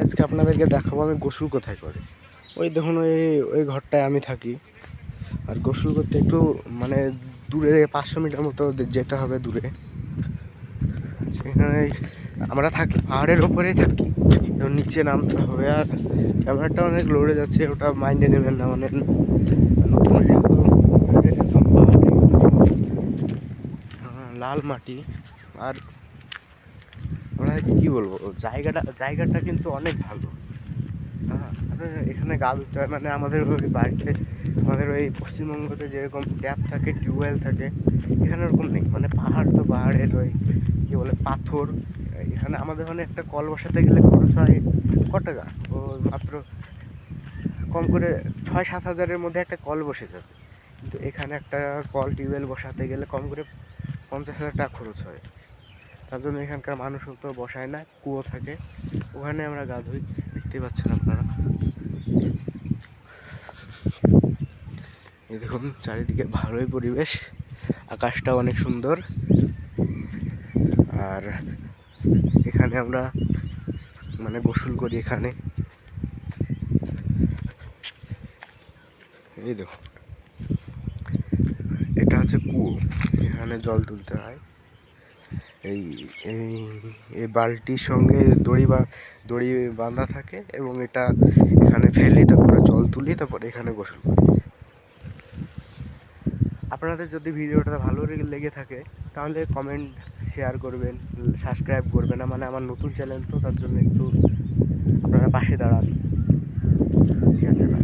আজকে আপনাদেরকে দেখাবো আমি গোসল কোথায় করে। ওই দেখুন ওই ঘরটায় আমি থাকি। আর গোসল করতে একটু মানে দূরে 500 মিটার মতো যেতে হবে দূরে। সেখানে আমরা থাকি পাহাড়ের ওপরেই থাকি, নিচে নামতে হবে। আর ক্যামেরাটা অনেক লড়ে যাচ্ছে, ওটা মাইন্ডে নেবেন না। মানে নতুন যেহেতু একদম লাল মাটি। আর আমরা কি বলবো, জায়গাটা কিন্তু অনেক ভালো। এখানে গা ধুতে হয়, মানে আমাদের ওই বাড়িতে, আমাদের ওই পশ্চিমবঙ্গতে যেরকম ট্যাপ থাকে, টিউবওয়েল থাকে, এখানে ওরকম নেই। মানে পাহাড় তো পাহাড়ের ওই কী বলে পাথর। এখানে আমাদের ওখানে একটা কল বসাতে গেলে খরচ হয় কত টাকা? ও মাত্র কম করে 6-7 হাজারের মধ্যে একটা কল বসে যাবে। কিন্তু এখানে একটা কল টিউবওয়েল বসাতে গেলে কম করে 50,000 টাকা খরচ হয়। তার জন্য এখানকার মানুষ তো বসায় না, কুয়ো থাকে, ওখানে আমরা গা ধুই। দেখতে পাচ্ছেন আপনারা, এই দেখুন চারিদিকে ভালোই পরিবেশ, আকাশটা অনেক সুন্দর। আর এখানে আমরা মানে গোসল করি এখানে। এই দেখুন, এটা হচ্ছে কুয়ো, এখানে জল তুলতে হয়। এই এই এই বালতির সঙ্গে দড়ি বাঁধা থাকে, এবং এটা এখানে ফেলি, তারপরে জল তুলি, তারপরে এখানে গোসল করি। আপনাদের যদি ভিডিওটা ভালো লেগে থাকে তাহলে কমেন্ট, শেয়ার করবেন, সাবস্ক্রাইব করবেন। মানে আমার নতুন চ্যানেল তো, তার জন্য একটু আপনারা পাশে দাঁড়ান। ঠিক আছে ভাই।